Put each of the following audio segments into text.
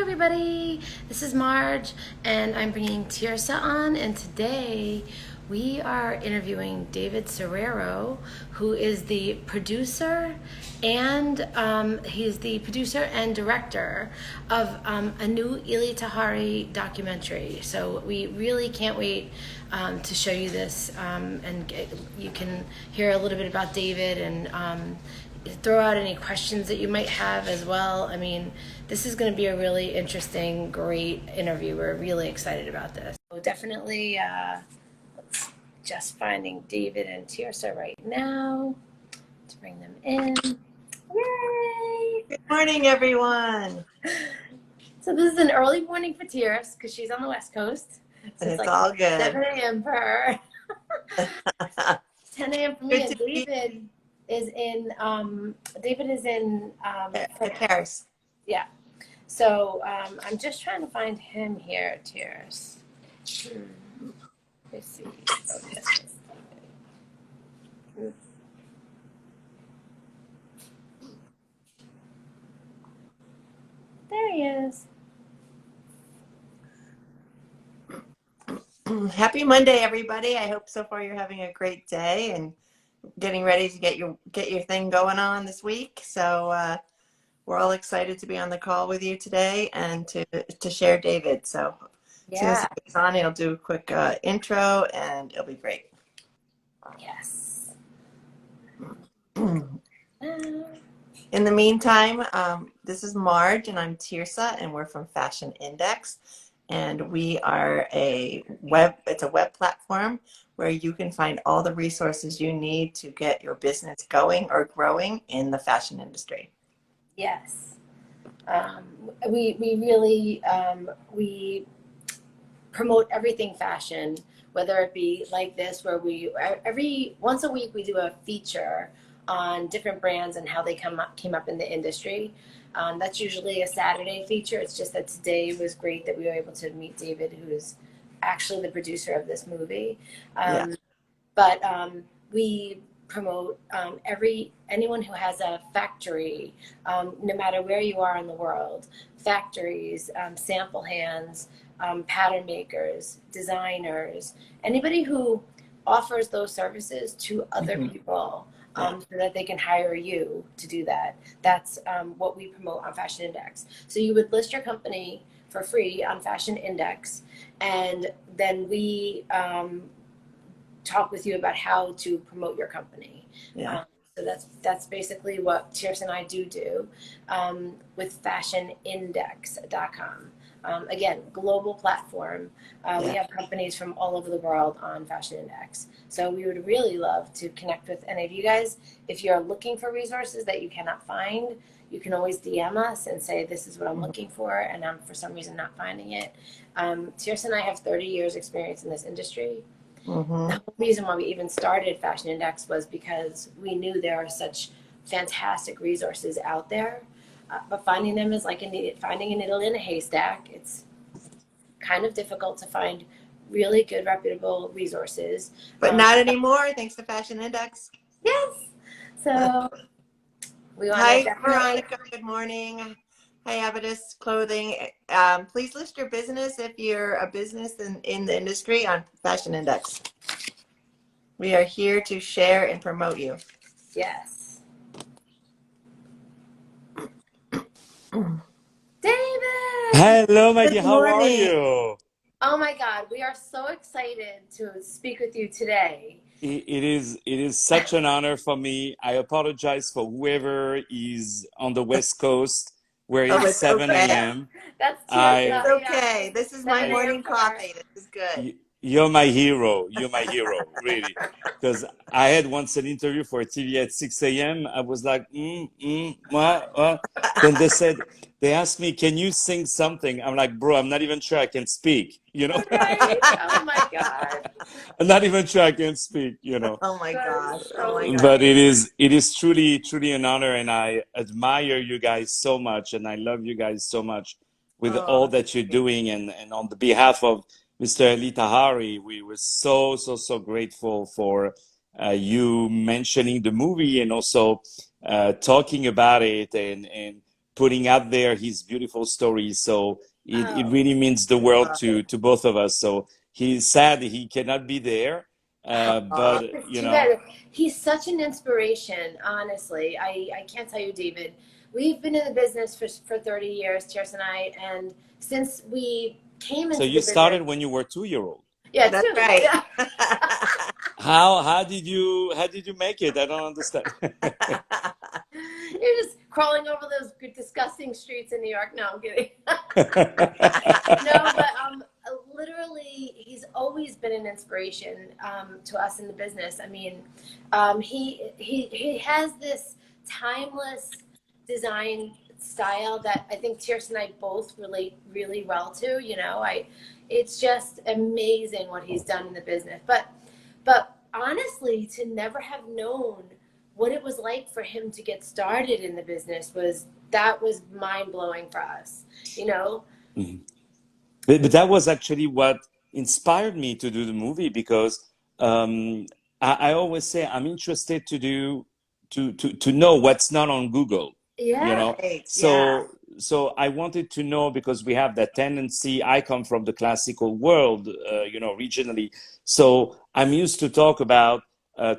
everybody. This is Marge, and I'm bringing Tirsa on. And today we are interviewing David Serero, who is the producer and director of a new Elie Tahari documentary. So we really can't wait to show you this, you can hear a little bit about David and throw out any questions that you might have as well. I mean, this is going to be a really interesting, great interview. We're really excited about this. So definitely, let's just finding David and Tirsa right now to bring them in. Yay! Good morning, everyone. So this is an early morning for Tirsa because she's on the West Coast. So And it's like all good. 7 a.m. for her. 10 a.m. for me. And David is in Paris. Yeah. So I'm just trying to find him here, Tirsa. Let's see. Okay. There he is. Happy Monday, everybody. I hope so far you're having a great day and getting ready to get your thing going on this week. So we're all excited to be on the call with you today and to share David. So as soon as he gets on, he'll do a quick intro and it'll be great. Yes. In the meantime, this is Marge and I'm Tirsa and we're from Fashion Index. And we are it's a web platform where you can find all the resources you need to get your business going or growing in the fashion industry. Yes. We really we promote everything fashion, whether it be like this, where every once a week we do a feature on different brands and how they came up in the industry. That's usually a Saturday feature. It's just that today was great that we were able to meet David, who is actually the producer of this movie. But we promote anyone who has a factory, no matter where you are in the world, factories, sample hands, pattern makers, designers, anybody who offers those services to other people. So that they can hire you to do that. That's what we promote on Fashion Index. So you would list your company for free on Fashion Index, and then we talk with you about how to promote your company. So that's basically what Tirsa and I do with fashionindex.com. Again, global platform. We have companies from all over the world on Fashion Index. So we would really love to connect with any of you guys. If you're looking for resources that you cannot find, you can always DM us and say, this is what I'm looking for, and I'm for some reason not finding it. Tirsa and I have 30 years experience in this industry. The whole reason why we even started Fashion Index was because we knew there are such fantastic resources out there. But finding them is like finding a needle in a haystack. It's kind of difficult to find really good, reputable resources. But not anymore, thanks to Fashion Index. Yes. So we want Hi, Veronica. Good morning. Hi, Avidus Clothing. Please list your business if you're a business in the industry on Fashion Index. We are here to share and promote you. Yes. David! Hello, my dear. How are you? Oh my God, we are so excited to speak with you today. It is such an honor for me. I apologize for whoever is on the West Coast where it's 7 a.m. That's it's okay. This is my morning coffee. This is good. You're my hero. You're my hero, really. Because I had once an interview for TV at 6 a.m. I was like, what? Then they asked me, can you sing something? I'm like, bro, I'm not even sure I can speak, you know? Right? Oh my God. I'm not even sure I can speak, you know? Oh my gosh. Oh my gosh. But it is truly, truly an honor, and I admire you guys so much, and I love you guys so much with all that you're doing. And on the behalf of Mr. Elie Tahari, we were so grateful for you mentioning the movie and also talking about it and putting out there his beautiful stories. So it Oh, really means the world Love it. to both of us. So he's sad he cannot be there, Aw. but it's you too know. bad. He's such an inspiration, honestly. I can't tell you, David. We've been in the business for 30 years, Tierce and I, and since we came So into the you business, started when you were 2 year old. yeah, That's two, right. yeah. How did you make it? I don't understand. You're just crawling over those disgusting streets in New York. No, I'm kidding. No, but literally, he's always been an inspiration to us in the business. I mean, he has this timeless design style that I think Tierce and I both relate really well to. You know, it's just amazing what he's done in the business. But honestly, to never have known what it was like for him to get started in the business was mind blowing for us. You know. Mhm. But that was actually what inspired me to do the movie because um, I always say I'm interested to do to know what's not on Google, you Yeah. know. Right. Yeah. So I wanted to know because we have that tendency. I come from the classical world, you know, regionally. So I'm used to talk about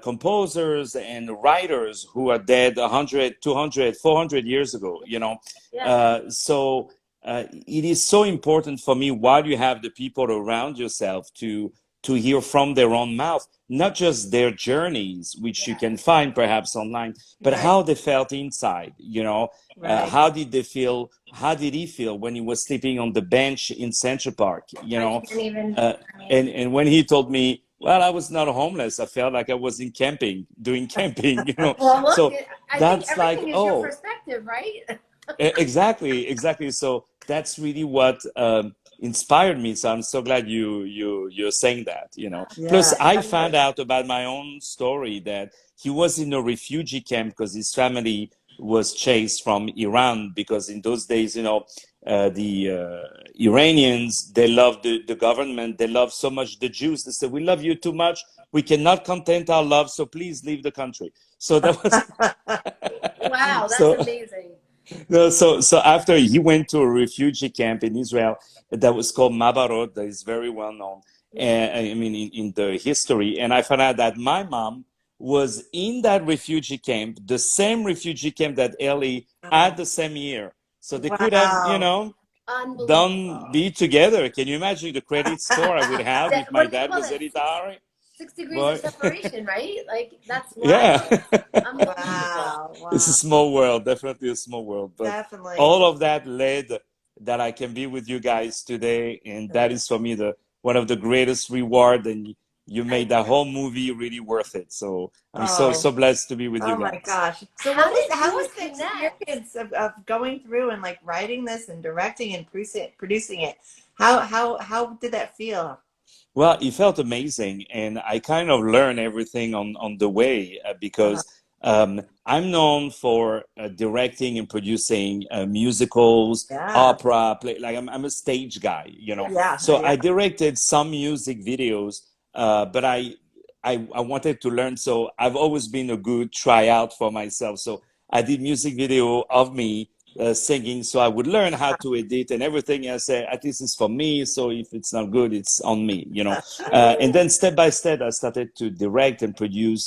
composers and writers who are dead 100, 200, 400 years ago, you know. Yeah. It is so important for me while you have the people around yourself to hear from their own mouth, not just their journeys, which you Yeah. can find perhaps online, but Right. how they felt inside. You know, Right. how did they feel? How did he feel when he was sleeping on the bench in Central Park? You I know, can't even. uh, I mean, and when he told me, well, I was not homeless. I felt like I was in camping, doing camping. You know, well, look, so I think that's like, everything is your oh. perspective, right? Exactly, exactly. So that's really what inspired me. So I'm so glad you're saying that, you know. Plus, Yeah. I found Definitely. out about my own story that he was in a refugee camp because his family was chased from Iran because in those days, you know, the Iranians, they loved the government. They loved so much the Jews. They said, "We love you too much. We cannot content our love, so please leave the country." So that was Wow, that's so. amazing. No, so after he went to a refugee camp in Israel that was called Mabarot, that is very well known, Yeah. I mean, in the history. And I found out that my mom was in that refugee camp, the same refugee camp that Ellie Oh, had the same year. So they could have, you wow. know, done Unbelievable. be together. Can you imagine the credit score I would have if my What do you dad call was that? Elie Tahari? 6 degrees of Boy, separation, right? Like that's yeah. wild. Unbelievable. Wow. It's a Wow. small world, definitely a small world. But Definitely. all of that led that I can be with you guys today, and that is for me the one of the greatest reward. And you I made that whole movie really worth it. So I'm Oh. so blessed to be with you Oh my guys. gosh. So how did how you was the connect? experience of going through and like writing this and directing and producing it? How did that feel? Well, it felt amazing, and I kind of learned everything on the way Uh-huh. because I'm known for directing and producing musicals, Yeah. opera, play. Like I'm a stage guy, you know. Yes. Yeah. So Yeah. I directed some music videos, but I wanted to learn. So I've always been a good tryout for myself. So I did music video of me singing, so I would learn how to edit and everything. I say, at least it's for me. So if it's not good, it's on me, you know. And then step by step, I started to direct and produce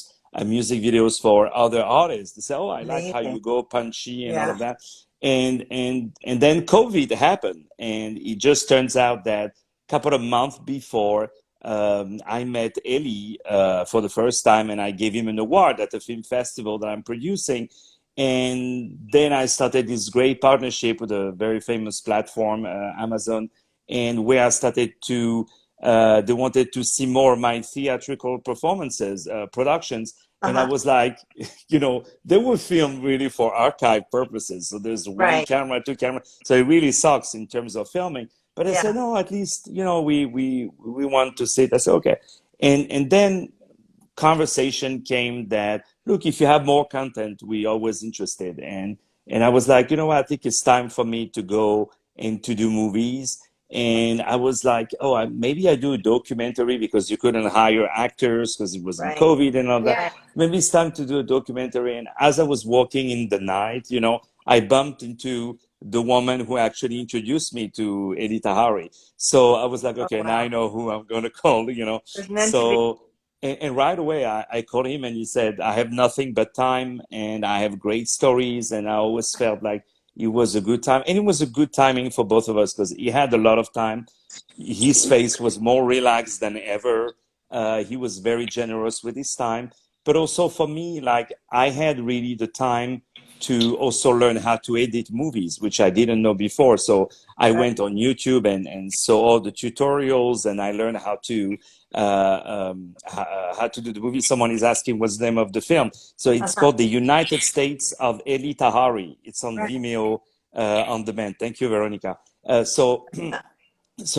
music videos for other artists. They say, "Oh, I like how Amazing. you go punchy and all Yeah. of that." And then COVID happened, and it just turns out that a couple of months before. I met Elie for the first time, and I gave him an award at the film festival that I'm producing. And then I started this great partnership with a very famous platform, Amazon, and where I started to, they wanted to see more of my theatrical performances, productions. And I Uh-huh. was like, you know, they were filmed really for archive purposes. So there's one Right. camera, two cameras. So it really sucks in terms of filming. But I said, Yeah. no, at least, you know, we want to see it. I said, okay. And then conversation came that look, if you have more content, we always interested. And I was like, you know what, I think it's time for me to go and to do movies. And I was like, oh, maybe I do a documentary because you couldn't hire actors because it was in Right. COVID and all that. Yeah. Right. Maybe it's time to do a documentary. And as I was walking in the night, you know, I bumped into the woman who actually introduced me to Elie Tahari. So I was like, Oh, okay, now I wow. know who I'm going to call, you know. It was meant to be. So, and right away I called him and he said, I have nothing but time and I have great stories. And I always felt like it was a good time. And it was a good timing for both of us because he had a lot of time. His face was more relaxed than ever. He was very generous with his time. But also for me, like I had really the time to also learn how to edit movies, which I didn't know before. So I Right. went on YouTube and saw all the tutorials and I learned how to how to do the movie. Someone is asking what's the name of the film. So it's Uh-huh. called The United States of Elie Tahari. It's on Right. Vimeo on demand. Thank you, Veronica. So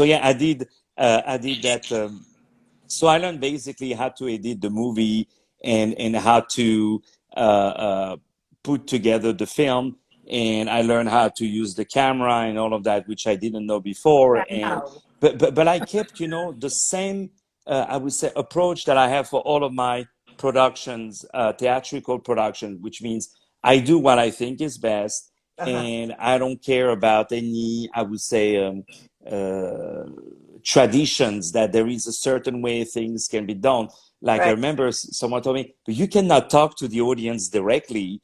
yeah, I did that. So I learned basically how to edit the movie and how to put together the film. And I learned how to use the camera and all of that, which I didn't know before. And Wow. but I kept, you know, the same I would say approach that I have for all of my productions, theatrical productions, which means I do what I think is best, Uh-huh. and I don't care about any, I would say, uh, traditions that there is a certain way things can be done. Like I Right. remember someone told me, but you cannot talk to the audience directly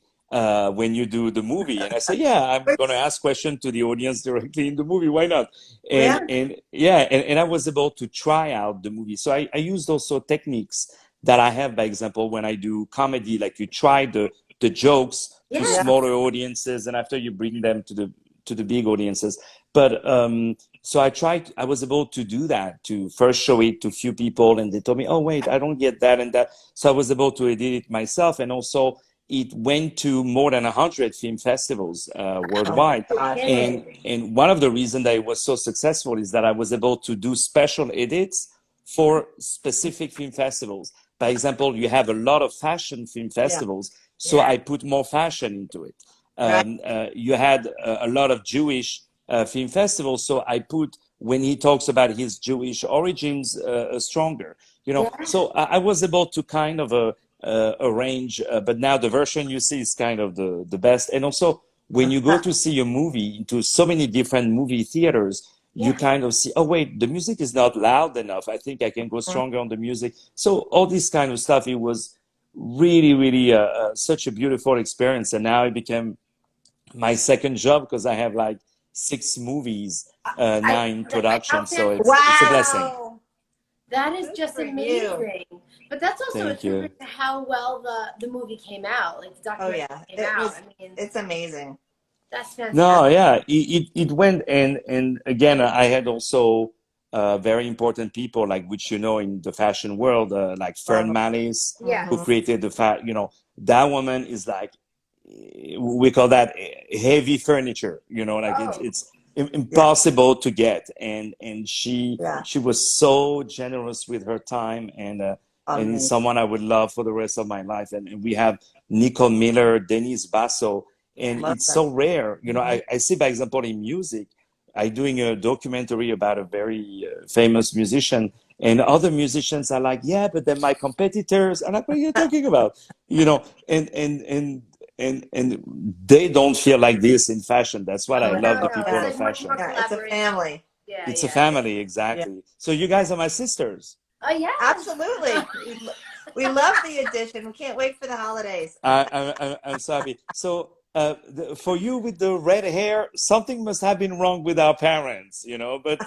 when you do the movie. And I said, yeah, I'm Which, going to ask questions to the audience directly in the movie. Why not? yeah. And yeah, and I was able to try out the movie. So I used also techniques that I have, by example, when I do comedy, like you try the jokes to Yes. Yeah. smaller audiences and after you bring them to the big audiences. But so I was able to do that, to first show it to few people and they told me, oh, wait, I don't get that and that. So I was able to edit it myself. And also it went to more than 100 film festivals Oh my worldwide. gosh. And one of the reasons that it was so successful is that I was able to do special edits for specific film festivals. By example, you have a lot of fashion film Yeah. festivals, so Yeah. I put more fashion into it. Right. You had a lot of Jewish film festivals, so I put when he talks about his Jewish origins stronger. You know, Yeah. so I was able to kind of arrange, but now the version you see is kind of the best. And also, when you go to see a movie into so many different movie theaters, you Yeah. kind of see, oh wait, the music is not loud enough. I think I can go stronger on the music. So all this kind of stuff, it was really, really such a beautiful experience. And now it became my second job because I have like 6 movies I, now in how production. So it's a fantastic. blessing. Wow. That is Good just for you. amazing. But that's also a Thank you. tribute to how well the movie came out, like the Oh documentary yeah. came It out. was. I mean, It's amazing. that's No, fantastic. yeah, it went and again I had also very important people like which you know in the fashion world like Fern Oh. Malis who Hmm. Yes. created you know that woman is like we call that heavy furniture, you know, like Oh, it's Yeah. impossible to get and Yeah. she was so generous with her time and it's Amazing. someone I would love for the rest of my life and we have Nicole Miller, Denise Basso, and Love it's that. so rare. You know, Hmm. I see, by example, in music, I doing a documentary about a very famous musician, and other musicians are like, "Yeah, but they're my competitors." I'm like, "What are you talking about?" You know, and they don't feel like this in fashion. That's what I oh love no, the no. people It's Yeah. of like much more fashion. Yeah. It's a collaboration. family. Yeah, It's a yeah. family, Yeah. exactly. So you guys are my sisters. Oh yes. Absolutely. We love the addition. We can't wait for the holidays. I'm so happy. So, for you with the red hair, something must have been wrong with our parents, you know, but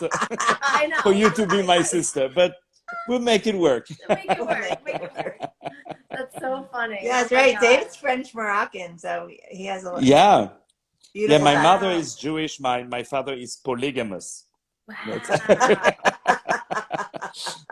I for know. you to be my sister, but we'll make it work. Make it We'll work. make Make it it work. work. That's so funny. Yeah, Oh that's my right. god. David's French Moroccan, so he has a Yeah. Yeah, beautiful my mother background. Wow. is Jewish. My father is polygamous. That's Wow.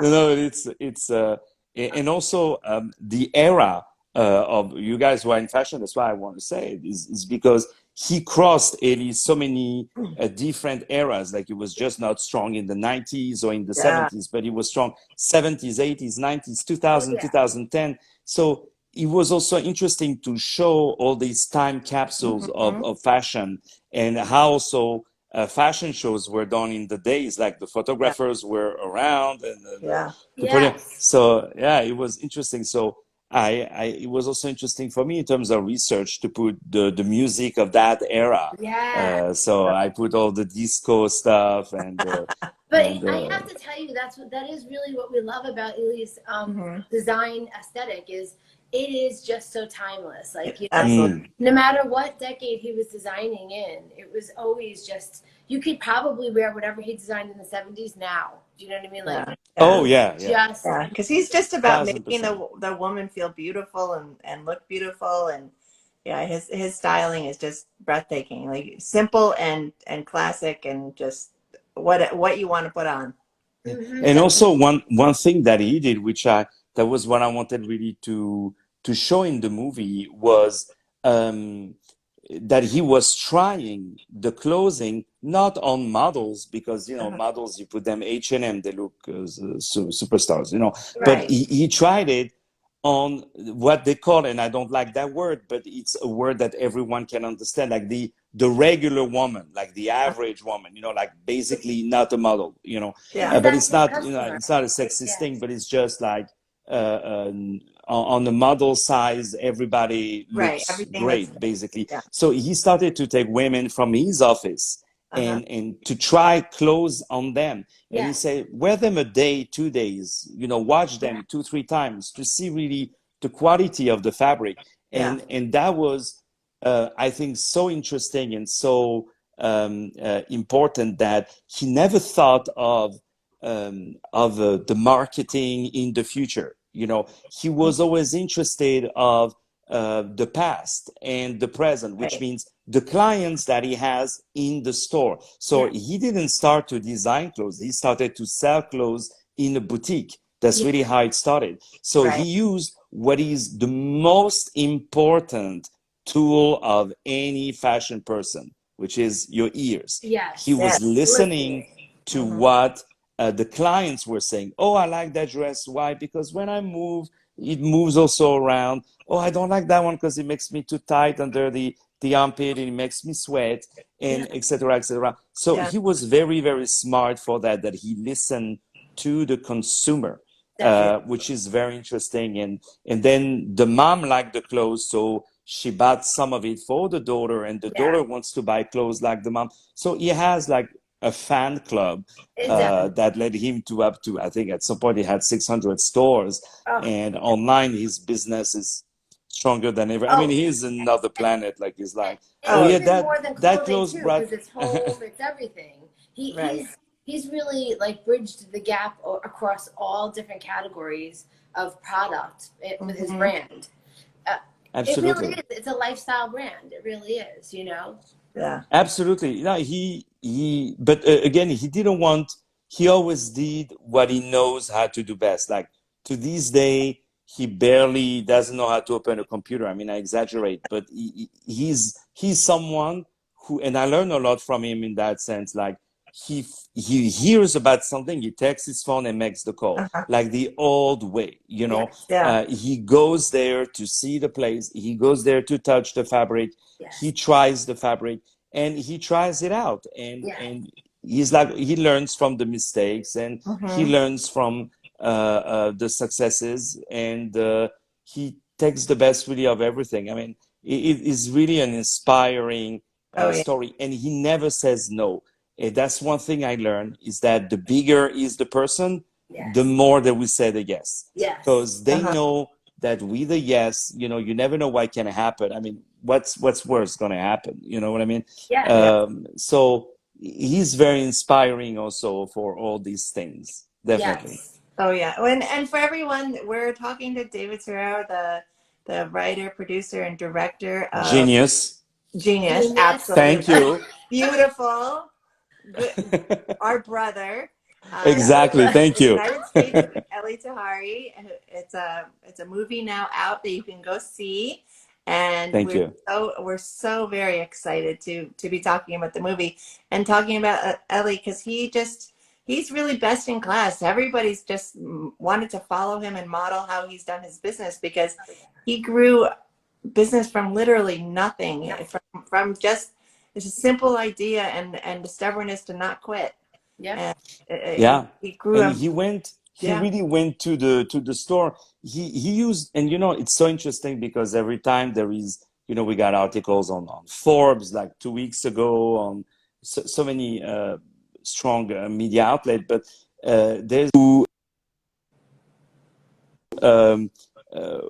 no, it's and also the era of you guys who are in fashion. That's why I want to say it is because he crossed Elie so many different eras. Like he was just not strong in the 90s or in the Yeah. 70s, but he was strong 70s, 80s, 90s, Oh 2000, yeah. 2010. So it was also interesting to show all these time capsules Hmm. of fashion and how also fashion shows were done in the days like the Yeah. photographers were around and Yeah. the podium. Yes. So yeah, it was interesting. So it was also interesting for me in terms of research to put the music of that era. Yeah. So I put all the disco stuff But and I have to tell you, that is really what we love about Elie's Hmm. design aesthetic is it is just so timeless. Like, you know, Absolutely. mm, no matter what decade he was designing in, it was always just you could probably wear whatever he designed in the 70s now. Do you know what I mean? Like Yeah. oh Yeah. yeah, yeah, just Yeah. Because he's just about thousand making percent. the woman feel beautiful and look beautiful. And yeah, his styling is just breathtaking. Like simple and classic and just what you want to put on. Yeah. mhm. And also one thing that he did, which that was what I wanted really to show in the movie was um, that he was trying the clothing not on models because Uh-huh. models you put them H&M they look superstars but Right. he tried it on what they call, and I don't like that word, but it's a word that everyone can understand, like the regular woman, like the average woman, like basically not a model, Yeah. but it's Exactly, not, customer. it's not a sexist Yes. thing, but it's just like on the model size, everybody Right. looks Everything looks great, good. basically. Yeah. So he started to take women from his office Uh-huh. and to try clothes on them. And he Yes. said, wear them a day, 2 days, watch Yeah. them 2, 3 times to see really the quality of the fabric. Yeah. And that was, I think, so interesting and so important that he never thought of the marketing in the future. He was always interested of the past and the present, which Right. means the clients that he has in the store. So Yeah. he didn't start to design clothes. He started to sell clothes in a boutique. That's Yeah. really how it started. So he Right. used what is the most important tool of any fashion person, which is your ears. He Yes. was Yes. listening Listening. to Hmm. what the clients were saying. Oh, I like that dress. Why? Because when I move, it moves also around. Oh, I don't like that one because it makes me too tight under the armpit and it makes me sweat, Yeah. and etc. etc. So Yeah. he was very, very smart for that he listened to the consumer, Definitely. which is very interesting. And then the mom liked the clothes, so she bought some of it for the daughter, and the Yeah. daughter wants to buy clothes like the mom. So he has like a fan club Exactly. that led him to up to, I think at some point he had 600 stores, Oh. and online his business is stronger than ever. I mean, Oh. he's another planet. Like he's And, like, and oh Oh, yeah, even that more than that clothing clothes too, brought. because it's home, it's everything. He, right. he's really like bridged the gap across all different categories of product with his Hmm. brand. Uh, it really Absolutely. is. It's a lifestyle brand. It really is. You know. Yeah. Absolutely. No, but again, he didn't want, he always did what he knows how to do best. Like to this day, he barely doesn't know how to open a computer. I mean, I exaggerate, but he's someone who, and I learned a lot from him in that sense. Like he hears about something, he takes his phone and makes the call, Uh-huh. like the old way, Yes. Yeah. He goes there to see the place, he goes there to touch the fabric, he Yes. tries the fabric and he tries it out, Yeah. and he's like, he learns from the mistakes and he Hmm. learns from the successes, and he takes the best really of everything. I mean, it is really an inspiring Oh yeah. story, and he never says no. And that's one thing I learned, is that the bigger is the person, the Yes. more that we say the yes, Yes. because they Uh-huh. know that with a yes, you never know what can happen. I mean, what's worse going to happen? You know what I mean? Yeah. Yeah. So he's very inspiring also for all these things, definitely. Yes. Oh yeah. And for everyone, we're talking to David Serero, the writer, producer, and director of Genius. Genius. Genius. Thank Absolutely you. beautiful. Good. Our brother. Exactly. Thank The you. United States of Elie Tahari. It's a movie now out that you can go see, and Thank you. we're so very excited to be talking about the movie and talking about Elie, because he's really best in class. Everybody's just wanted to follow him and model how he's done his business, because he grew business from literally nothing, from just it's a simple idea and the stubbornness to not quit. Yep. And Yeah. he grew And up. he really went to the store. He used, and it's so interesting because every time there is, we got articles on Forbes like 2 weeks ago, on so many strong media outlet, but there's um, uh,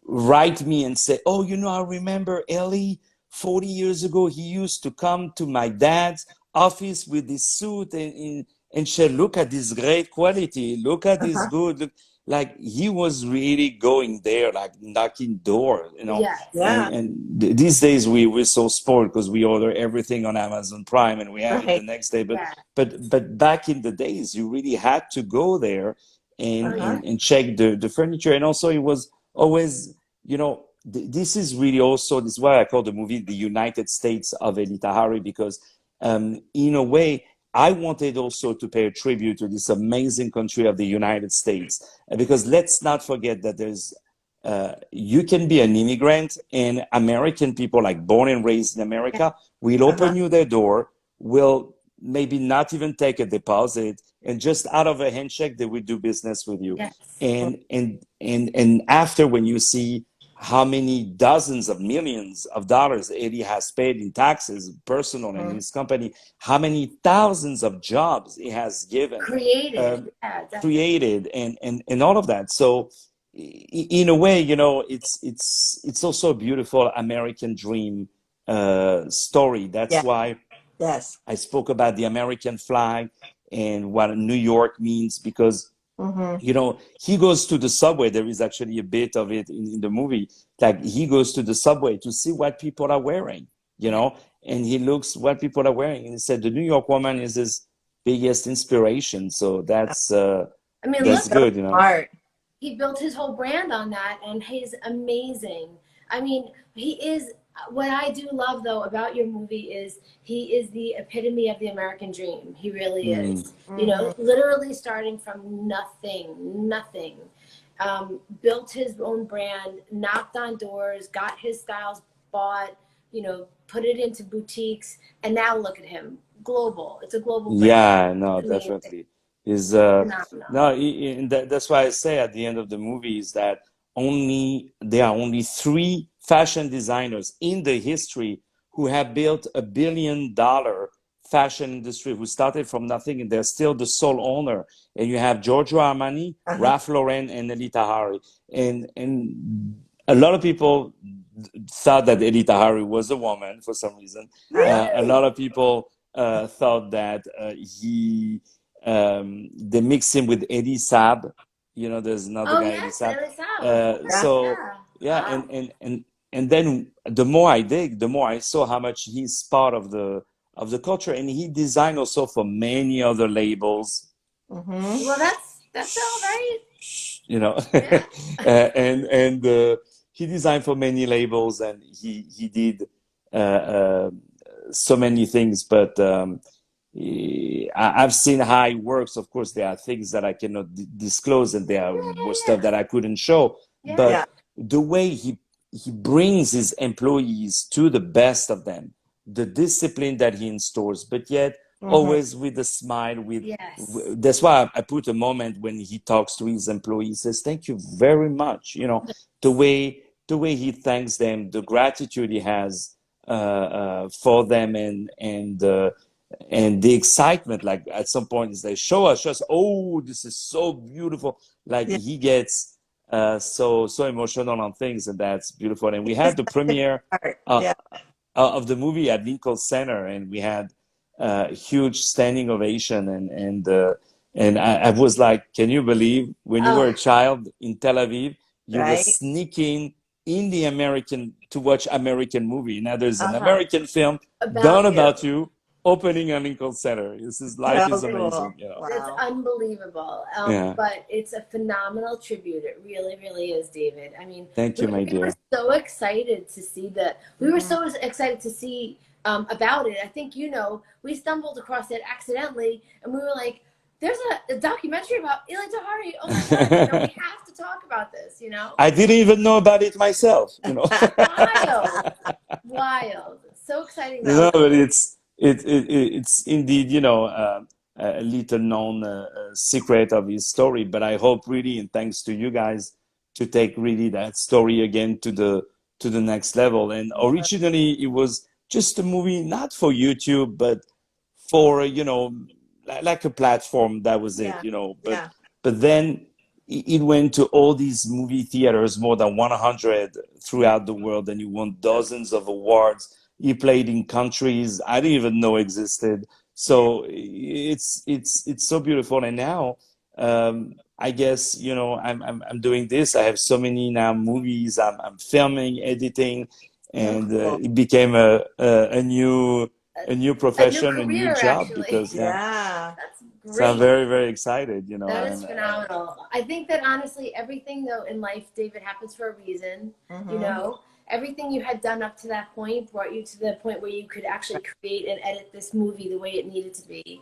write me and say, oh, I remember Elie 40 years ago. He used to come to my dad's office with this suit and said, look at this great quality. Look at this good. Look. Like he was really going there, like knocking doors, Yes. And these days we're so spoiled because we order everything on Amazon Prime and we have it the next day. But back in the days, you really had to go there and check the furniture. And also it was always, this is really also, this is why I call the movie The United States of Elie Tahari, because in a way, I wanted also to pay a tribute to this amazing country of the United States, because let's not forget that there's, you can be an immigrant, and American people, like born and raised in America, will open you their door, will maybe not even take a deposit, and just out of a handshake, they will do business with you. Yes. And after, when you see how many dozens of millions of dollars Elie has paid in taxes, personal and his company, how many thousands of jobs he has given, created, and all of that. So in a way, it's also a beautiful American dream story. That's why I spoke about the American flag and what New York means, because he goes to the subway. There is actually a bit of it in the movie. Like he goes to the subway to see what people are wearing, and he looks what people are wearing. And he said the New York woman is his biggest inspiration. So that's that's good, Art. He built his whole brand on that, and he's amazing. I mean, he is. What I do love, though, about your movie is he is the epitome of the American dream. He really is. Literally starting from nothing, built his own brand, knocked on doors, got his styles bought, put it into boutiques, and now look at him, global. It's a global brand. Yeah, no, definitely. Is that's why I say at the end of the movie is that there are only 3 fashion designers in the history who have built $1 billion fashion industry, who started from nothing, and they're still the sole owner. And you have Giorgio Armani, Ralph Lauren, and Elie Tahari. And a lot of people thought that Elie Tahari was a woman for some reason. A lot of people thought that they mixed him with Elie Saab. There's another guy, Elie Saab. And then the more I dig, the more I saw how much he's part of the culture, and he designed also for many other labels. Well, that's all right. And he designed for many labels, and he did so many things. But I've seen how he works. Of course, there are things that I cannot disclose, and there are stuff that I couldn't show. But the way he brings his employees to the best of them, the discipline that he installs, but yet always with a smile. That's why I put a moment when he talks to his employees, says, "Thank you very much." The way he thanks them, the gratitude he has for them, and the excitement. Like at some point, they show us, "Oh, this is so beautiful!" Like he gets so emotional on things, and that's beautiful. And we had the premiere of the movie at Lincoln Center, and we had huge standing ovation, and I was like, can you believe when you were a child in Tel Aviv, you were sneaking in to watch American movie. Now there's an American film done about you, opening a Lincoln Center. Life is amazing. It's unbelievable. But it's a phenomenal tribute. It really, really is, David. I mean, thank you, my dear. We were so excited to see about it. I think we stumbled across it accidentally, and we were like, "There's a documentary about Elie Tahari. Oh my God, we have to talk about this." I didn't even know about it myself. Wild, so exciting. But it's indeed, a little known secret of his story. But I hope really, and thanks to you guys, to take really that story again to the next level. And originally it was just a movie not for YouTube, but for like a platform. That was it, Yeah. But Yeah. then it went to all these movie theaters, more than 100 throughout the world, and he won dozens of awards. He played in countries I didn't even know existed. So it's so beautiful. And now, I guess I'm doing this. I have so many now movies. I'm filming, editing, and Beautiful. it became a new A new profession, a new career, job, actually. because Yeah. That's so I'm great. very, very excited, That is and phenomenal. I think that honestly, everything though in life, David, happens for a reason. You know, everything you had done up to that point brought you to the point where you could actually create and edit this movie the way it needed to be.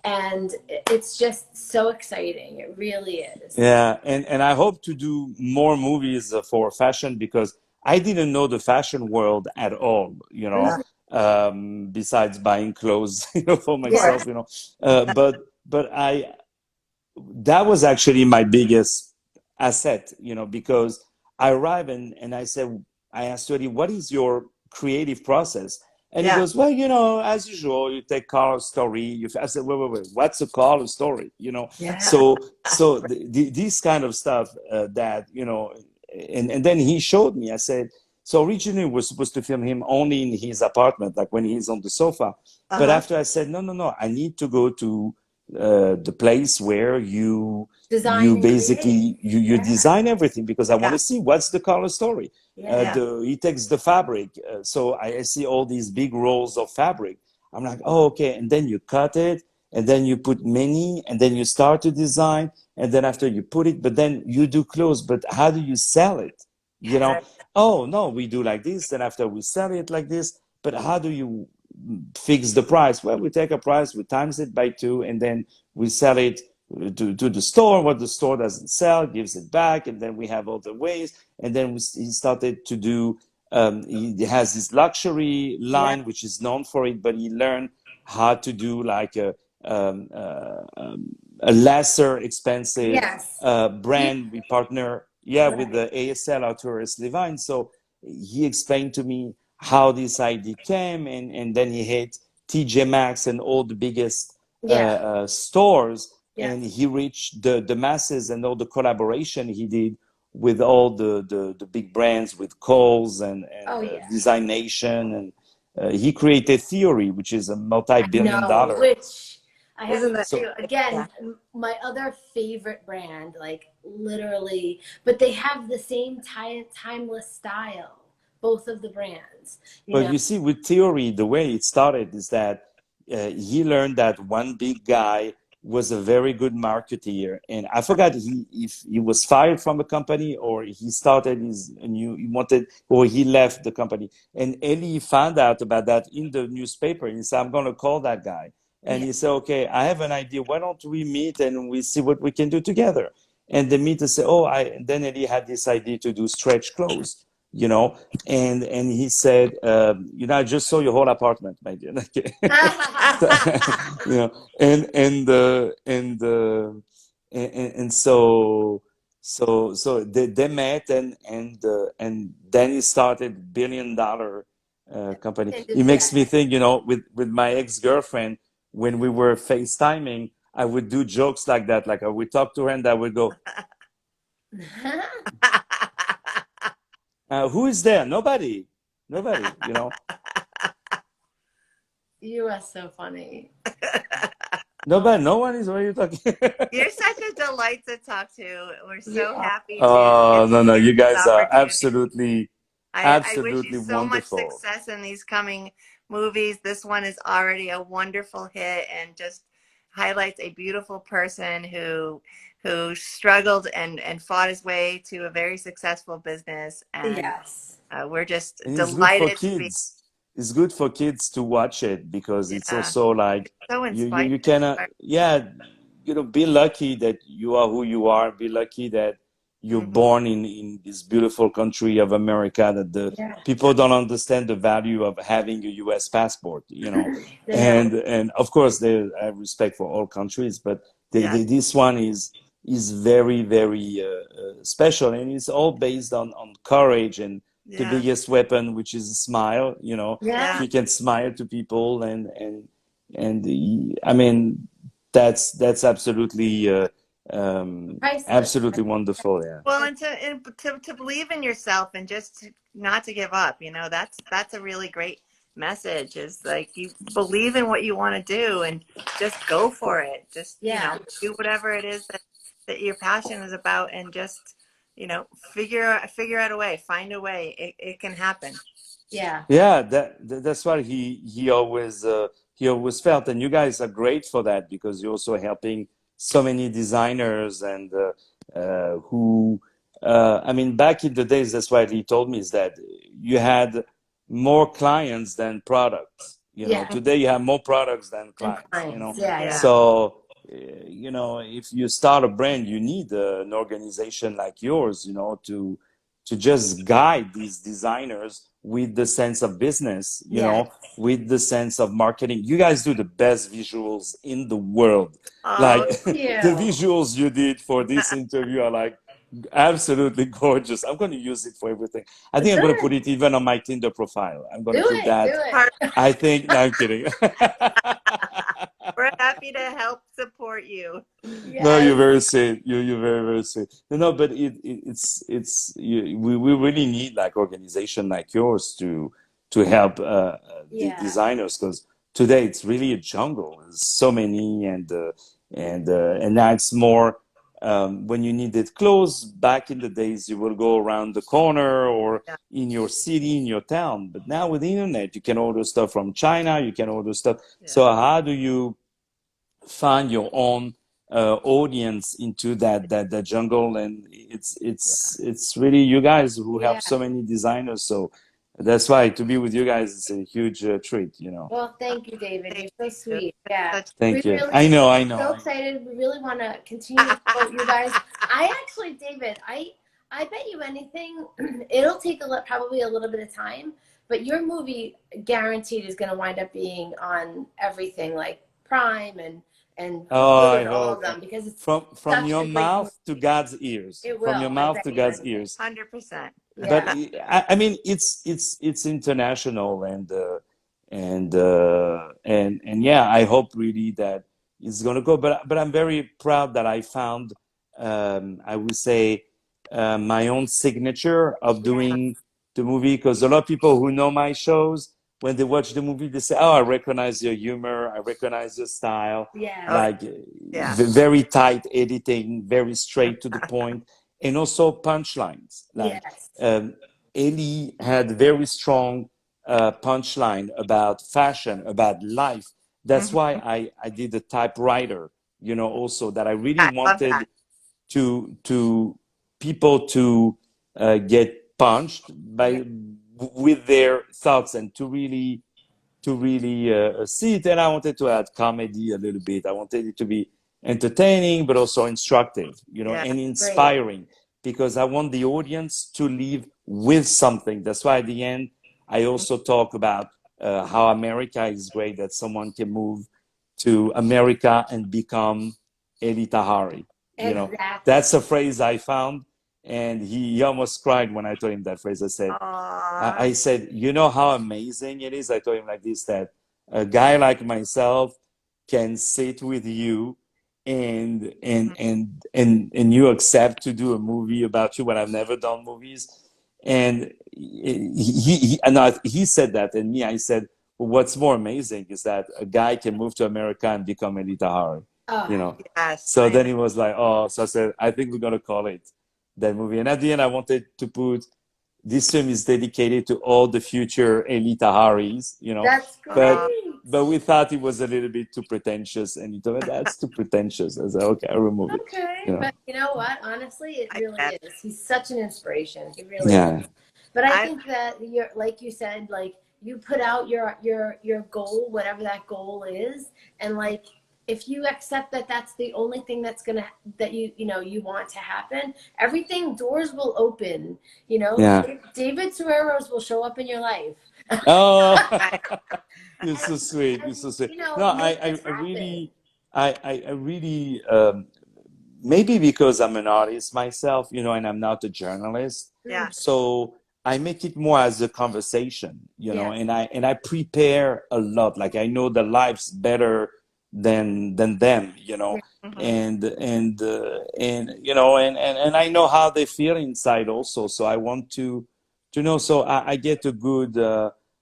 And it's just so exciting. It really is. yeah, and I hope to do more movies for fashion, because I didn't know the fashion world at all, Yeah. besides buying clothes, for Of course. myself, but that was actually my biggest asset, because I arrived, and I asked Eddie, what is your creative process? And he Yeah. goes, well, as usual, you take color story. I said, wait, what's a color story? Yeah. So this kind of stuff, that, and then he showed me. I said, so originally we're supposed to film him only in his apartment, like when he's on the sofa. But Uh-huh. after I said, no, I need to go to the place where you Design and create. basically you Yeah. design everything, because I want Yeah. to see what's the color story. Yeah. Yeah. He takes the fabric, so I see all these big rolls of fabric. I'm like, oh, okay, and then you cut it, and then you put many, and then you start to design, and then after you put it, but then you do clothes, but how do you sell it? You Yes. know, Right. oh no, we do like this, then after we sell it like this, but how do you fix the price? Well, we take a price, we times it by two, and then we sell it to the store. What the store doesn't sell, gives it back, and then we have all the ways. And then he started to do. He has this luxury Yeah. line, which is known for it, but he learned how to do like a lesser expensive Yes. brand. We partner, yeah, with Right. the ASL Arturus Levine. So he explained to me how this idea came, and then he hit TJ Maxx and all the biggest Yeah. stores, and Yes. he reached the masses, and all the collaboration he did with all the big brands, with Kohl's Oh and yeah. Design Nation, and he created Theory, which is a multi-billion No, dollar. which I have Isn't to that? tell So, you again, Yeah. my other favorite brand, like literally, but they have the same timeless style, both of the brands, you but know. you see, with Theory, the way it started is that he learned that one big guy was a very good marketeer, and I forgot if he was fired from a company, or he started his new he wanted, or he left the company. And Elie found out about that in the newspaper, and he said, I'm going to call that guy. And Yeah. he said, okay, I have an idea, why don't we meet and we see what we can do together? And they meet and say, oh, and then Elie had this idea to do stretch clothes, and he said, I just saw your whole apartment, my dear. So, and so they met, and then he started $1 billion company. It Yeah. makes me think, with my ex-girlfriend, when we were FaceTiming, I would do jokes like that. Like I would talk to her, and I would go, who is there? Nobody. You are so funny. Nobody, no one is. What are you talking? You're such a delight to talk to. We're so Yeah. happy to Oh, get to no, share you this guys are opportunity. I wish you absolutely so much wonderful. success in these coming movies. This one is already a wonderful hit and just highlights a beautiful person who struggled and fought his way to a very successful business. And Yes. we're just And it's good for delighted to be, kids. It's good for kids to watch it, because it's yeah, also like so you inspired. cannot, yeah, be lucky that you are who you are. Be lucky that you're born in this beautiful country of America, that the Yeah. people don't understand the value of having a US passport, you know. They don't. And of course, I have respect for all countries, but Yeah. this one is very, very special, and it's all based on courage and the Yeah. biggest weapon, which is a smile. You know, Yeah. if you can smile to people, I mean, that's absolutely Priceless. absolutely wonderful. Yeah. Well, and to believe in yourself and just not to give up, you know, that's a really great message. Is like you believe in what you want to do and just go for it. Just, you Yeah. know, do whatever it is that your passion is about, and just, you know, figure out a way, find a way. It can happen. Yeah. Yeah, that's what he always felt, and you guys are great for that because you're also helping so many designers and who I mean, back in the days, that's what he told me, is that you had more clients than products. You know, Yeah. today you have more products than And clients. You know, clients. Yeah. Yeah. Yeah. so you know, if you start a brand, you need an organization like yours, you know, to just guide these designers with the sense of business, you Yeah. know, with the sense of marketing. You guys do the best visuals in the world. Oh, Like Thank the you. visuals you did for this interview are like absolutely gorgeous. I'm going to use it for everything. I think I'm going to put Good. it even on my Tinder profile. I'm going Do to put it. Do that. part it. I think, no, I'm kidding. we're happy to help support you. No, Yes. you're very sweet. You're very, very sweet. No, but we really need like organization like yours to help the Yeah. designers, because today it's really a jungle. There's so many, and now it's more when you needed clothes. Back in the days, you will go around the corner or Yeah. in your city, in your town. But now with the internet, you can order stuff from China. You can order stuff. Yeah. So how do you find your own audience into that jungle? And it's really you guys who help Yeah. so many designers, so that's why to be with you guys is a huge treat, you know. Well, thank you, David. You're Thank so you. sweet. Yeah. Such We Thank you. really I know, so I know. excited. We really want to continue to support you guys. I actually, David, I bet you anything, it'll take probably a little bit of time, but your movie guaranteed is going to wind up being on everything like Prime and Oh, Hulu I and all of hope. them, because it's From such your a great mouth to movie. God's ears. It From your will. I mouth bet to you God's anything. ears. 100%. But Yeah. I mean, it's international, and yeah, I hope really that it's gonna go. But I'm very proud that I found, I would say, my own signature of Yeah. doing the movie, because a lot of people who know my shows, when they watch the movie, they say, "Oh, I recognize your humor, I recognize your style." Yeah. Oh, Like yeah. very tight editing, very straight to the point, and also punchlines. Like Yes. Elie had very strong punchline about fashion, about life. That's Mhm. why I did the typewriter, you know, also that I really I love wanted that. to people to get punched Yeah. by with their thoughts, and to really see it. And I wanted to add comedy a little bit. I wanted it to be entertaining, but also instructive, you know, Yeah. and Great. inspiring, because I want the audience to leave with something. That's why at the end, I also talk about how America is great, that someone can move to America and become Elie Tahari. You know, Exactly. that's a phrase I found. And he almost cried when I told him that phrase. I said, Aw. I said, you know how amazing it is? I told him like this, that a guy like myself can sit with you Mhm. and you accept to do a movie about you when I've never done movies. And he said that, and me, I said, well, what's more amazing is that a guy can move to America and become Elie Tahari, Oh, you know. Yes, So I then know. he was like, oh, so I said, I think we're gonna call it that movie. And at the end, I wanted to put, this film is dedicated to all the future Elie Taharis, you know, that's but Aw. great. we thought it was a little bit too pretentious, and he told me that's too pretentious. I said, okay, I'll remove it, you Okay, know. but you know what? Honestly, it I really guess. is. He's such an inspiration. He really is. Yeah, But I I think that you're, like you said, like you put out your goal, whatever that goal is, and like if you accept that that's the only thing that's gonna that you want to happen, everything doors will open. Yeah. David Serrero's will show up in your life. Oh, Right. you're so sweet. You're And so sweet. No, I, make I, this I happen. really, I really, maybe because I'm an artist myself, and I'm not a journalist, Yeah. so I make it more as a conversation, Yeah. and I prepare a lot. Like I know the lives better than them, Hmm. and I know how they feel inside also. So I want to know. So I get a good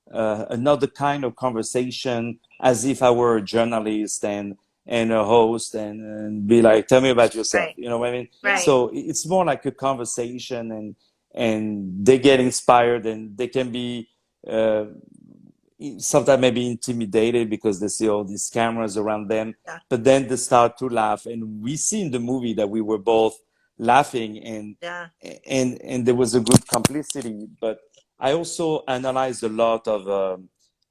another kind of conversation as if I were a journalist and a host and be like, tell me about yourself. Right. You know what I mean? Right. So it's more like a conversation and they get inspired and they can be uh, sometimes maybe intimidated because they see all these cameras around them, Yeah. but then they start to laugh. And we see in the movie that we were both laughing Yeah. and there was a good complicity. But I also analyzed a lot of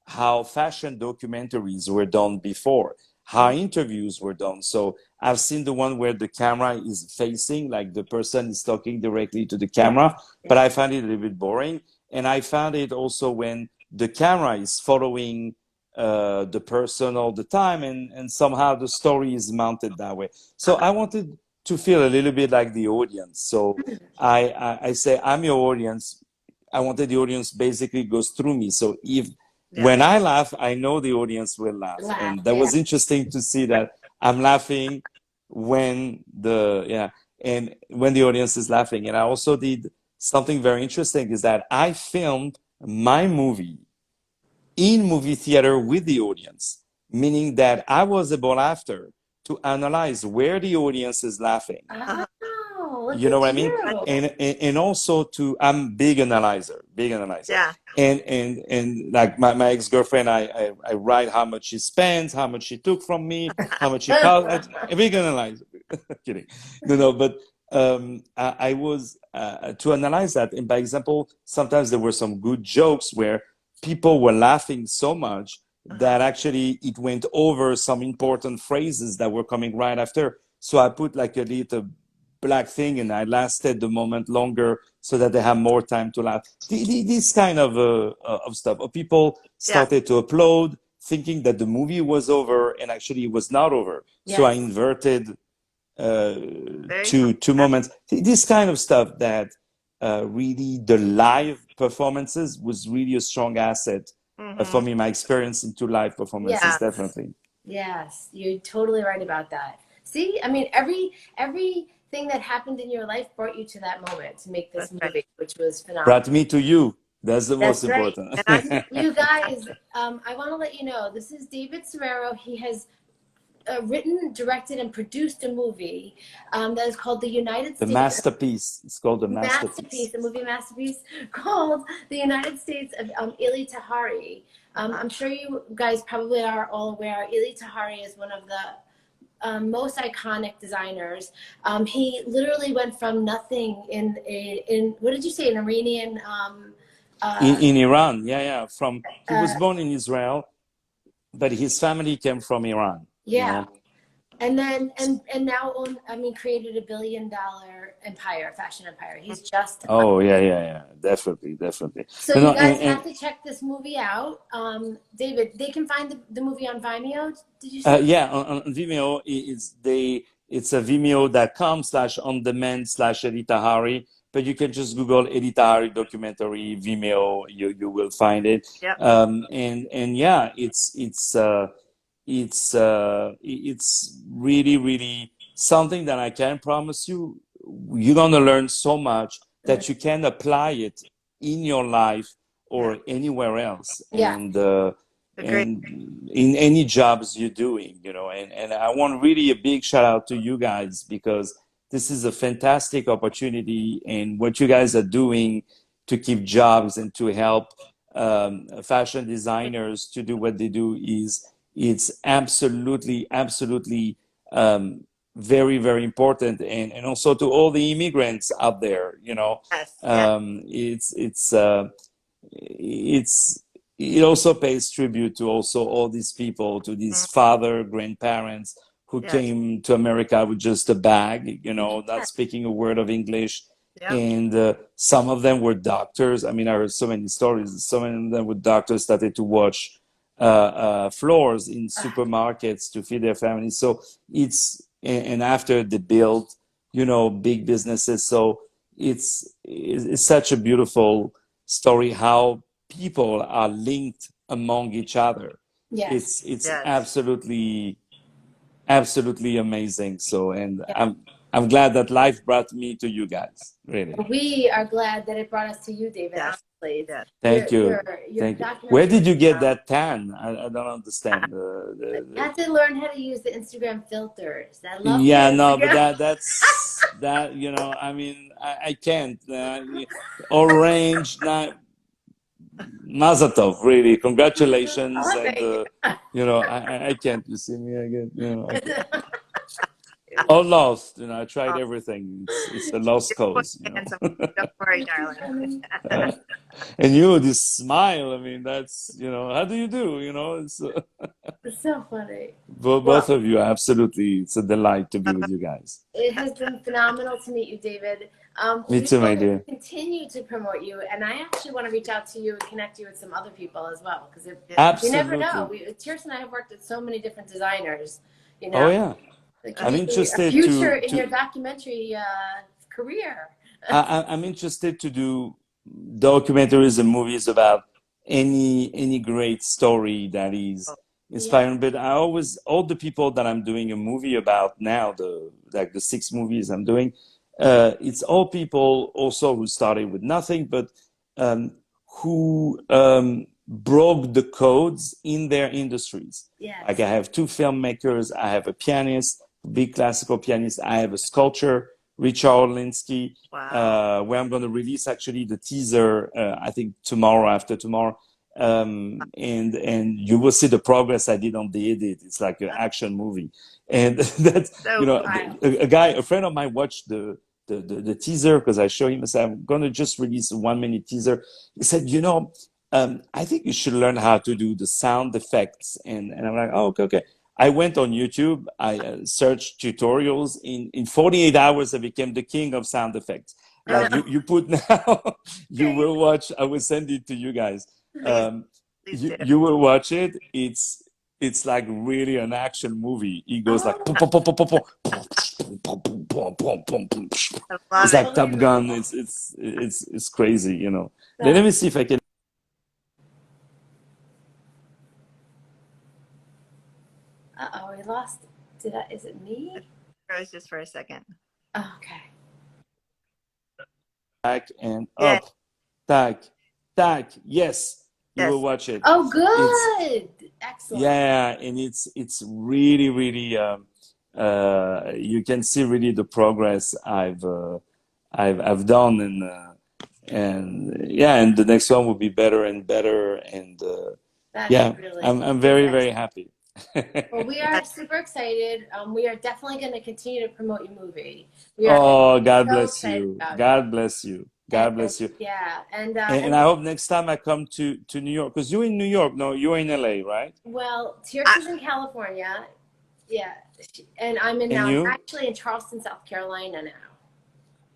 how fashion documentaries were done before, how interviews were done. So I've seen the one where the camera is facing, like the person is talking directly to the camera, but I find it a little bit boring. And I found it also when the camera is following the person all the time, and somehow the story is mounted that way. So I wanted to feel a little bit like the audience. So I say, I'm your audience. I wanted the audience basically goes through me. So if Yeah. when I laugh, I know the audience will laugh. Laugh. And that Yeah. was interesting to see that I'm laughing and when the audience is laughing. And I also did something very interesting is that I filmed my movie in movie theater with the audience, meaning that I was able after to analyze where the audience is laughing. Uh-huh. Oh, look You know what I at mean? you. And also I'm big analyzer, big analyzer. Yeah. And like my ex-girlfriend, I write how much she spends, how much she took from me, how much she cost. A big analyzer. Kidding. No, but I was to analyze that. And by example, sometimes there were some good jokes where people were laughing so much Uh-huh. that actually it went over some important phrases that were coming right after. So I put like a little black thing and I lasted the moment longer so that they have more time to laugh. This kind of stuff. People Yeah. started to upload thinking that the movie was over and actually it was not over. So I Yes. inverted Very cool. two moments. This kind of stuff that really the live performances was really a strong asset Mm-hmm. for me. My experience into live performances, Yeah. Yes. definitely. Yes. You're totally right about that. See, I mean, everything that happened in your life brought you to that moment to make this That's right. movie, which was Brought phenomenal. me to you. That's the most That's right. important. And I You guys, I want to let you know this is David Serero. He has written, directed, and produced a movie that is called The United The States masterpiece. It's called the masterpiece. Masterpiece, a movie masterpiece called The United States of Elie Tahari. I'm sure you guys probably are all aware. Elie Tahari is one of the most iconic designers. He literally went from nothing in what did you say, an Iranian uh, In Iran, yeah. He uh, was born in Israel, but his family came from Iran. yeah. And then and now created $1 billion empire, fashion empire. He's just Oh, yeah. Definitely. so No, you no, guys have to check this movie out. David, they can find the movie on Vimeo. Did you say? yeah, on Vimeo, it's a vimeo.com/on-demand/Elie Tahari. But you can just Google Elie Tahari documentary Vimeo. You will find it. Yep. And yeah, it's really something that I can promise you. You're gonna learn so much that you can apply it in your life Yeah. or anywhere else, Yeah. Agreed. and in any jobs you're doing, and I want really a big shout out to you guys because this is a fantastic opportunity and what you guys are doing to keep jobs and to help fashion designers to do what they do is it's absolutely very important and also to all the immigrants out there Yes. Yeah. it's it also pays tribute to also all these people, to these father, grandparents who Yes. came to America with just a bag, you know, Yeah. not speaking a word of English. Yep. And some of them were doctors. I mean, I heard so many stories. So many of them were doctors, started to watch floors in supermarkets to feed their families. So and after they built, you know, big businesses. So it's such a beautiful story how people are linked among each other. Yes. It's Yes. absolutely amazing. So, and Yeah. I'm glad that life brought me to you guys. Really, We are glad that it brought us to you, David. Yes. Honestly, Yes. thank you, your thank you. documentary. Where did you get that tan? I don't understand. You have to learn how to use the Instagram filters. I love Yeah, the no, but Instagram. that's that. You know, I mean, I can't. Orange, not Mazel tov, really. Congratulations, Oh, and thank you. you know, I can't. You see me again? You know, I can't. All lost. You know, I tried everything. It's a lost You're quite cause. You handsome. know. Don't worry, darling. And you, this smile. I mean, that's how do you do? You know, It's so funny. both of you. Absolutely, it's a delight to be with you guys. It has been phenomenal to meet you, David. Me too, my We will dear. continue to promote you, and I actually want to reach out to you and connect you with some other people as well, because you never know. Absolutely. Tirsa and I have worked with so many different designers. You Oh know, yeah. it I'm could be interested a future to in your documentary career. I'm interested to do documentaries and movies about any great story that is inspiring. But I always all the people that I'm doing a movie about now, the 6 movies I'm doing, it's all people also who started with nothing, but who broke the codes in their industries. Yes. Like I have 2 filmmakers, I have a pianist, big classical pianist, I have a sculptor, Richard Linsky, Wow. where I'm going to release actually the teaser, I think tomorrow, after tomorrow. And you will see the progress I did on the edit. It's like an action movie. And that's, So a friend of mine watched the teaser because I showed him, I said, I'm going to just release a 1-minute teaser. He said, I think you should learn how to do the sound effects. And I'm like, oh, okay. I went on YouTube. I searched tutorials. In 48 hours, I became the king of sound effects. Like you put now, you will watch. I will send it to you guys. please do. You will watch it. It's like really an action movie. It goes like pum, pum, pum, pum, pum, pum, pum, pum, pum, pum, pum, pum. I love It's it. like Top Gun. It's crazy. Let me see if I can. Uh-oh, we lost. Is it me? Froze just for a second. Oh, okay. Back and Yeah. up, tack. Yes, you Yes. will watch it. Oh, good. Excellent. Yeah, and it's really, you can see really the progress I've done, and the next one will be better and better, and That's yeah, really I'm very, nice. very happy. Well, we are super excited. We are definitely going to continue to promote your movie. Oh, God so bless excited you. about God bless you. God bless you. Yeah, and And I hope next time I come to New York, because you're in New York. No, you're in LA, right? well, Tirsa's in California. Yeah, and I'm And I'm you? actually in Charleston, South Carolina now.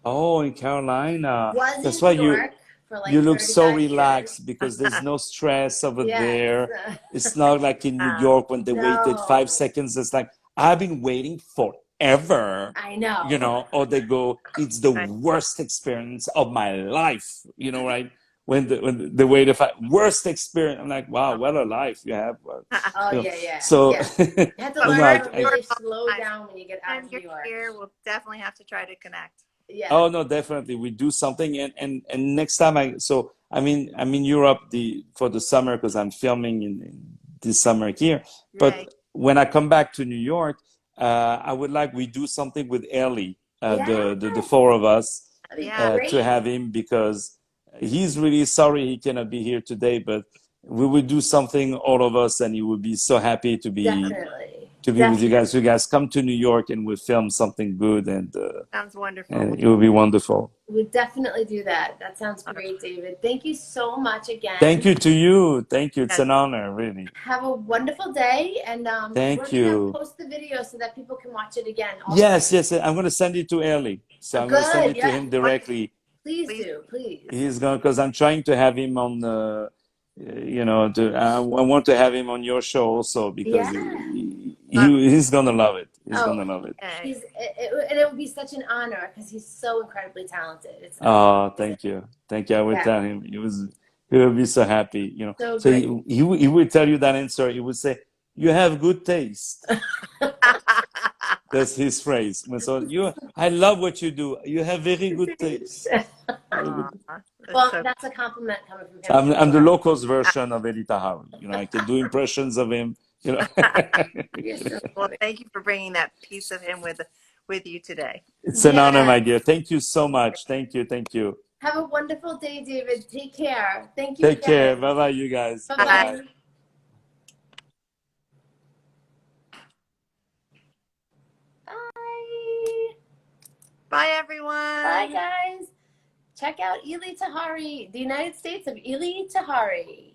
Oh, in Carolina. Was That's in why New York for like you look so 35 years. relaxed because there's no stress over Yes. there. It's not like in New York when they waited 5 No. seconds. It's like, I've been waiting forever, I know. or they go, it's the worst experience of my life, right? When the wait worst experience, I'm like, wow, what a life you have. Oh, yeah. So, Yeah. You have to you learn know, how I, to I, really slow down when you get out And of New you're York. here, we'll definitely have to try to connect. Yeah. Oh no, definitely we do something, and next time I'm in Europe for the summer because I'm filming in this summer here. But Yay. when I come back to New York, I would like we do something with Elie, the Yes. 4 of us, That'd be Yeah. great. to have him because he's really sorry he cannot be here today, but we would do something all of us, and he would be so happy to be Definitely. to be with you guys. You guys come to New York and we'll film something good, Sounds wonderful. and it will be wonderful. We definitely do that. That sounds great, David. Thank you so much again. Thank you to you. Thank you. It's an honor, really. Have a wonderful day, and Thank we're gonna you. post the video so that people can watch it again. Also. Yes, yes. I'm going to send it to Elie. So I'm going to send Good, it to him directly. Please do, please. He's going because I'm trying to have him on you know, I want to have him on your show also because he's going to love it. He's going to love it. And it would be such an honor because he's so incredibly talented. Oh, thank you. Thank you. I would tell him. He will be so happy, you know. So he would tell you that answer. He would say, "You have good taste." That's his phrase. So I love what you do. You have very good taste. Well, that's a compliment coming from him. I'm the locals version of Elie Tahari. You know, I can do impressions of him. You know. Well, thank you for bringing that piece of him with you today. It's an honor, my dear. Thank you so much. Thank you. Thank you. Have a wonderful day, David. Take care. Thank you. Take care. Bye bye, you guys. Bye bye. Bye, everyone. Bye, guys. Check out Elie Tahari, the United States of Elie Tahari.